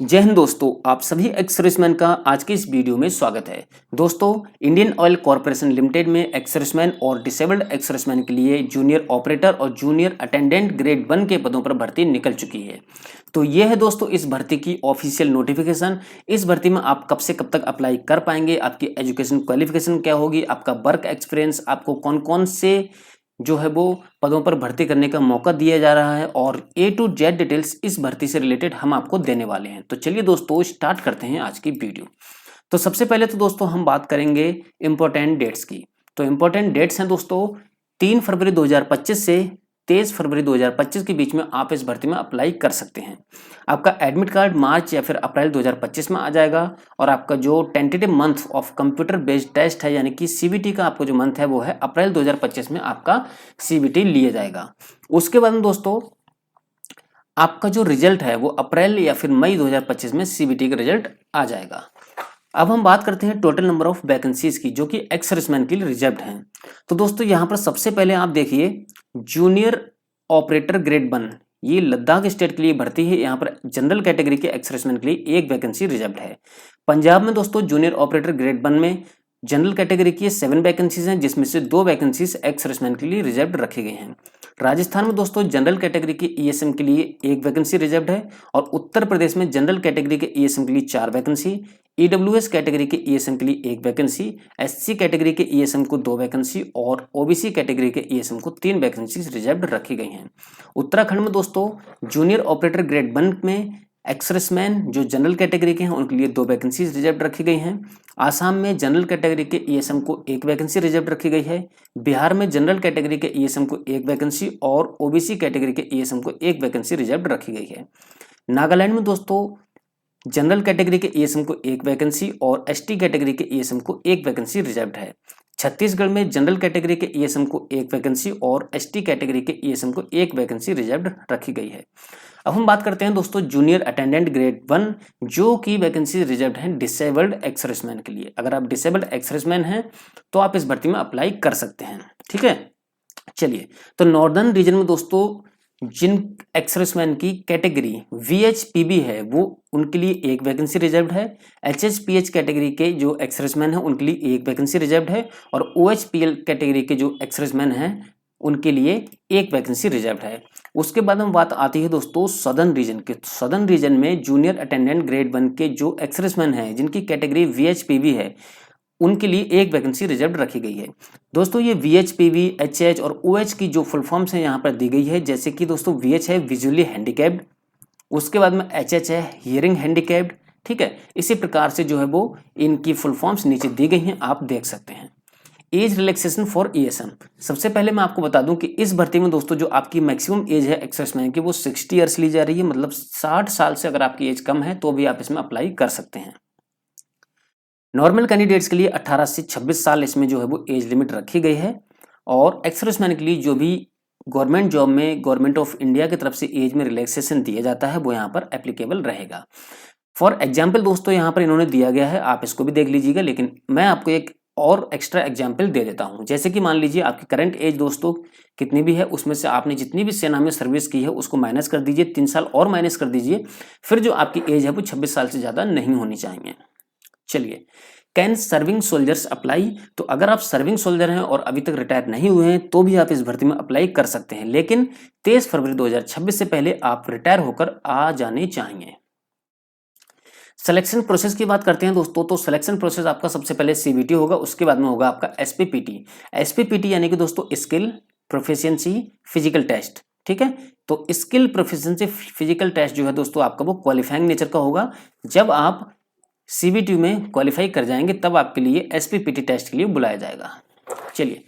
जय हिंद दोस्तों, आप सभी एक्स सर्विसमैन का आज की इस वीडियो में स्वागत है। दोस्तों, इंडियन ऑयल कॉरपोरेशन लिमिटेड में एक्स सर्विसमैन और डिसेबल्ड एक्स सर्विसमैन के लिए जूनियर ऑपरेटर और जूनियर अटेंडेंट ग्रेड 1 के पदों पर भर्ती निकल चुकी है। तो यह है दोस्तों इस भर्ती की ऑफिशियल नोटिफिकेशन। इस भर्ती में आप कब से कब तक अप्लाई कर पाएंगे, आपकी एजुकेशन क्वालिफिकेशन क्या होगी, आपका वर्क एक्सपीरियंस, आपको कौन कौन से जो है वो पदों पर भर्ती करने का मौका दिया जा रहा है और A to Z डिटेल्स इस भर्ती से रिलेटेड हम आपको देने वाले हैं। तो चलिए दोस्तों स्टार्ट करते हैं आज की वीडियो। तो सबसे पहले तो दोस्तों हम बात करेंगे इंपॉर्टेंट डेट्स की। तो इंपॉर्टेंट डेट्स हैं दोस्तों 3 फरवरी 2025 से 23 फरवरी 2025 के बीच में आप इस भर्ती में अप्लाई कर सकते हैं। आपका एडमिट कार्ड मार्च या फिर अप्रैल 2025 में आ जाएगा और आपका जो tentative month of computer based test है यानी कि सीबीटी का आपको जो मंथ है वो है अप्रैल 2025 में आपका सीबीटी लिया जाएगा। उसके बाद में दोस्तों आपका जो रिजल्ट है वो अप्रैल या फिर मई 2025 में सीबीटी का रिजल्ट आ जाएगा। अब हम बात करते हैं टोटल नंबर ऑफ वैकेंसीज की जो कि एक्स सर्विसमैन के लिए रिजर्व्ड हैं। तो दोस्तों यहाँ पर सबसे पहले आप देखिए जूनियर ऑपरेटर ग्रेड 1 ये लद्दाख स्टेट के लिए भर्ती है। यहाँ पर जनरल कैटेगरी के एक्स सर्विसमैन के लिए एक वैकेंसी रिजर्व्ड है। पंजाब में दोस्तों जूनियर ऑपरेटर ग्रेड 1 में जनरल कैटेगरी की 7 वैकेंसीज हैं जिसमें से 2 वैकेंसीज एक्स सर्विसमैन के लिए रिजर्व्ड रखी गई हैं। राजस्थान में दोस्तों जनरल कैटेगरी के ईएसएम के लिए एक वैकेंसी रिजर्व्ड है और उत्तर प्रदेश में जनरल कैटेगरी के ईएसएम के लिए 4 वैकेंसी, ईडब्ल्यूएस कैटेगरी के ईएसएम के लिए 1 वैकेंसी, एससी कैटेगरी के ईएसएम को 2 वैकेंसी और ओबीसी कैटेगरी के ईएसएम को 3 वैकेंसी रिजर्व्ड रखी गई हैं। उत्तराखंड में दोस्तों जूनियर ऑपरेटर ग्रेड 1 में एक्स सर्विसमैन जो जनरल कैटेगरी के हैं उनके लिए 2 वैकेंसी रिजर्व रखी गई हैं। आसाम में जनरल कैटेगरी के ईएसएम को 1 वैकेंसी रिजर्व रखी गई है। बिहार में जनरल कैटेगरी के ईएसएम को 1 वैकेंसी और ओबीसी कैटेगरी के ईएसएम को 1 वैकेंसी रिजर्व रखी गई है। नागालैंड में दोस्तों जनरल कैटेगरी के ईएसएम को 1 वैकेंसी और एसटी कैटेगरी के ईएसएम को 1 वैकेंसी रिजर्व है। छत्तीसगढ़ में जनरल कैटेगरी के ईएसएम को 1 वैकेंसी और एसटी कैटेगरी के ईएसएम को 1 वैकेंसी रिजर्व रखी गई है। अब हम बात करते हैं दोस्तों जूनियर अटेंडेंट ग्रेड 1 जो की वैकेंसी रिजर्व है डिसेबल्ड एक्स सर्विसमैन के लिए। अगर आप डिसेबल्ड एक्स सर्विसमैन हैं तो आप इस भर्ती में अप्लाई कर सकते हैं। ठीक है, चलिए तो नॉर्दर्न रीजन में दोस्तों जिन एक्स सर्विसमैन की कैटेगरी VHPB है वो उनके लिए 1 वैकेंसी रिजर्व्ड है। HHPH कैटेगरी के जो एक्स सर्विसमैन है उनके लिए 1 वैकेंसी रिजर्व्ड है और OHPL कैटेगरी के जो एक्स सर्विसमैन हैं उनके लिए 1 वैकेंसी रिजर्व्ड है। उसके बाद में बात आती है दोस्तों सदर्न रीजन के। सदर्न रीजन में जूनियर अटेंडेंट ग्रेड 1 के जो एक्स सर्विसमैन हैं जिनकी कैटेगरी VHPB है उनके लिए 1 वैकेंसी रिजर्व रखी गई है। दोस्तों ये VHPB, HH और OH की जो फुल फॉर्म्स हैं यहाँ पर दी गई है। जैसे कि दोस्तों VH है विजुअली हैंडिकैप्ड, उसके बाद में HH है हियरिंग हैंडिकैप्ड। ठीक है, इसी प्रकार से जो है वो इनकी फुल फॉर्म्स नीचे दी गई हैं, आप देख सकते हैं। Age relaxation for ESM। सबसे पहले मैं आपको बता दूं कि इस भर्ती में दोस्तों जो आपकी मैक्सिमम एज है एक्स सर्विसमैन की वो 60 ईयर्स ली जा रही है। मतलब 60 साल से अगर आपकी एज कम है तो भी आप इसमें अप्लाई कर सकते हैं। नॉर्मल कैंडिडेट्स के लिए 18 से 26 साल इसमें जो है वो एज लिमिट रखी गई है और एक्स सर्विसमैन के लिए जो भी गवर्नमेंट जॉब में गवर्नमेंट ऑफ इंडिया की तरफ से एज में रिलैक्सेशन दिया जाता है वो यहाँ पर एप्लीकेबल रहेगा। फॉर एग्जाम्पल दोस्तों यहाँ पर इन्होंने दिया गया है, आप इसको भी देख लीजिएगा, लेकिन मैं आपको एक और एक्स्ट्रा एग्जाम्पल दे देता हूँ। जैसे कि मान लीजिए आपकी करंट एज दोस्तों कितनी भी है उसमें से आपने जितनी भी सेना में सर्विस की है उसको माइनस कर दीजिए, 3 साल और माइनस कर दीजिए, फिर जो आपकी एज है वो 26 साल से ज़्यादा नहीं होनी चाहिए। चलिए, कैन सर्विंग सोल्जर्स अप्लाई। तो अगर आप सर्विंग सोल्जर हैं और अभी तक रिटायर नहीं हुए हैं तो भी आप इस भर्ती में अप्लाई कर सकते हैं, लेकिन 23 फरवरी 2026 से पहले आप रिटायर होकर आ जाने चाहिए। सिलेक्शन प्रोसेस की बात करते हैं दोस्तों, तो सिलेक्शन प्रोसेस आपका सबसे पहले CBT होगा, उसके बाद में होगा आपका SPPT। SPPT यानी कि दोस्तों स्किल प्रोफिशिएंसी फिजिकल टेस्ट। ठीक है, तो स्किल प्रोफिशिएंसी फिजिकल टेस्ट जो है दोस्तों आपका वो क्वालिफाइंग नेचर का होगा। जब आप CBT में क्वालिफाई कर जाएंगे तब आपके लिए SPPT टेस्ट के लिए बुलाया जाएगा। चलिए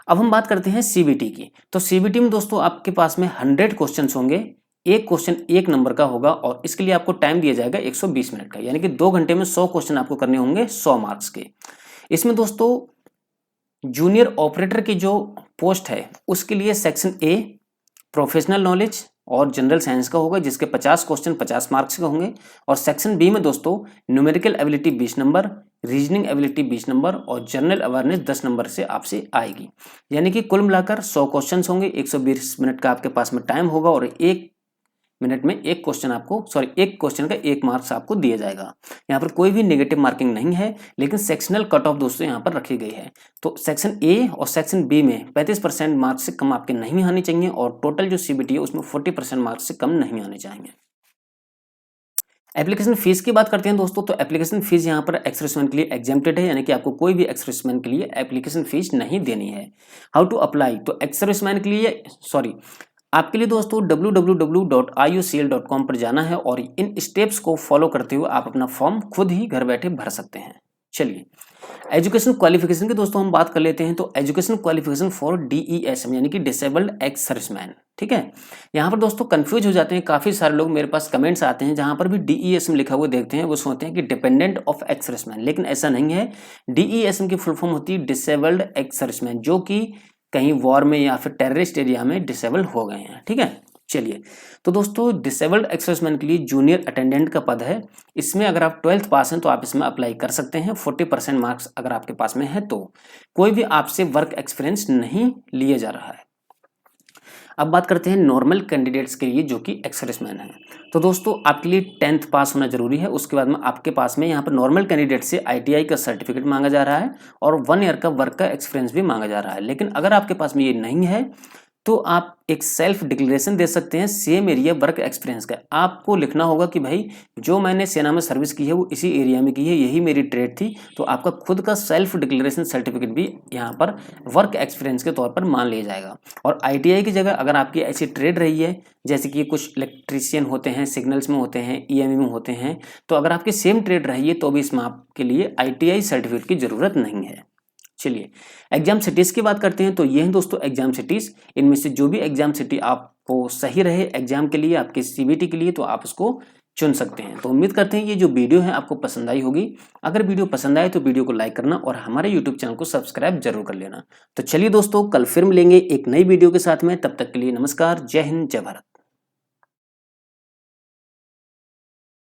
अब हम बात करते हैं CBT की। तो CBT में दोस्तों आपके पास में 100 क्वेश्चन होंगे, एक क्वेश्चन 1 नंबर का होगा और इसके लिए आपको टाइम दिया जाएगा 120 मिनट का, यानी कि 2 घंटे में 100 क्वेश्चन आपको करने होंगे 100 मार्क्स के। इसमें दोस्तों जूनियर ऑपरेटर की जो पोस्ट है उसके लिए सेक्शन A प्रोफेशनल नॉलेज और जनरल साइंस का होगा जिसके 50 क्वेश्चन 50 मार्क्स के होंगे और सेक्शन B में दोस्तों numerical ability 20 number, reasoning ability 20 number और जनरल अवेयरनेस 10 नंबर से आपसे आएगी। यानी कि कुल मिलाकर 100 क्वेश्चन होंगे, 120 मिनट का आपके पास में टाइम होगा और एक मिनट में एक क्वेश्चन आपको एक क्वेश्चन का 1 मार्क्स आपको दिया जाएगा। यहाँ पर कोई भी नेगेटिव मार्किंग नहीं है, लेकिन सेक्शनल कट ऑफ दोस्तों यहाँ पर रखी गई है। तो सेक्शन ए और सेक्शन बी में 35% मार्क्स से कम आपके नहीं आने चाहिए और टोटल जो सीबीटी है उसमें 40% मार्क्स से कम नहीं आने चाहिए। एप्लीकेशन फीस की बात करते हैं दोस्तों, तो एप्लीकेशन फीस यहाँ पर एक्स सर्विसमैन के लिए एग्जेम्प्टेड है, यानी कि आपको कोई भी एक्स सर्विसमैन के लिए एप्लीकेशन फीस नहीं देनी है। हाउ टू अप्लाई, तो एक्स सर्विसमैन के लिए आपके लिए दोस्तों www.iucl.com पर जाना है और इन स्टेप्स को फॉलो करते हुए आप अपना फॉर्म खुद ही घर बैठे भर सकते हैं। चलिए एजुकेशन क्वालिफिकेशन की दोस्तों हम बात कर लेते हैं। तो एजुकेशन क्वालिफिकेशन फॉर DESM यानी कि डिसेबल्ड एक्स सर्विसमैन, ठीक है। यहाँ पर दोस्तों कंफ्यूज हो जाते हैं काफी सारे लोग, मेरे पास कमेंट्स आते हैं जहां पर भी DESM लिखा हुआ देखते हैं वो सोचते हैं कि डिपेंडेंट ऑफ एक्स सर्विसमैन, लेकिन ऐसा नहीं है। DESM की फुल फॉर्म होती है डिसेबल्ड एक्स सर्विसमैन, जो कि कहीं वॉर में या फिर टेररिस्ट एरिया में डिसेबल्ड हो गए हैं, ठीक है। चलिए तो दोस्तों डिसेबल्ड एक्स सर्विसमैन के लिए जूनियर अटेंडेंट का पद है। इसमें अगर आप 12th पास हैं तो आप इसमें अप्लाई कर सकते हैं। 40% मार्क्स अगर आपके पास में है तो कोई भी आपसे वर्क एक्सपीरियंस नहीं लिया जा रहा है। अब बात करते हैं नॉर्मल कैंडिडेट्स के लिए जो कि एक्स सर्विसमैन है। तो दोस्तों आपके लिए 10th पास होना जरूरी है। उसके बाद में आपके पास में यहाँ पर नॉर्मल कैंडिडेट से ITI का सर्टिफिकेट मांगा जा रहा है और 1 ईयर का वर्क का एक्सपीरियंस भी मांगा जा रहा है। लेकिन अगर आपके पास में ये नहीं है तो आप एक सेल्फ डिक्लेरेशन दे सकते हैं सेम एरिया वर्क एक्सपीरियंस का। आपको लिखना होगा कि भाई जो मैंने सेना में सर्विस की है वो इसी एरिया में की है, यही मेरी ट्रेड थी। तो आपका खुद का सेल्फ डिक्लेरेशन सर्टिफिकेट भी यहाँ पर वर्क एक्सपीरियंस के तौर पर मान लिया जाएगा। और ITI की जगह अगर आपकी ऐसी ट्रेड रही है जैसे कि कुछ इलेक्ट्रीशियन होते हैं, सिग्नल्स में होते हैं, EME में होते हैं, तो अगर आपकी सेम ट्रेड रही है तो भी इसमें आपके लिए ITI सर्टिफिकेट की जरूरत नहीं है। चलिए एग्जाम सिटीज की बात करते हैं। तो ये हैं दोस्तों एग्जाम सिटीज। इनमें से जो भी एग्जाम सिटी आपको सही रहे एग्जाम के लिए, आपके CBT के लिए, तो आप उसको चुन सकते हैं। तो उम्मीद करते हैं ये जो वीडियो है आपको पसंद आई होगी। अगर वीडियो पसंद आए तो वीडियो को लाइक करना और हमारे YouTube चैनल को सब्सक्राइब जरूर कर लेना। तो चलिए दोस्तों कल फिर मिलेंगे एक नई वीडियो के साथ में, तब तक के लिए नमस्कार, जय हिंद, जय भारत।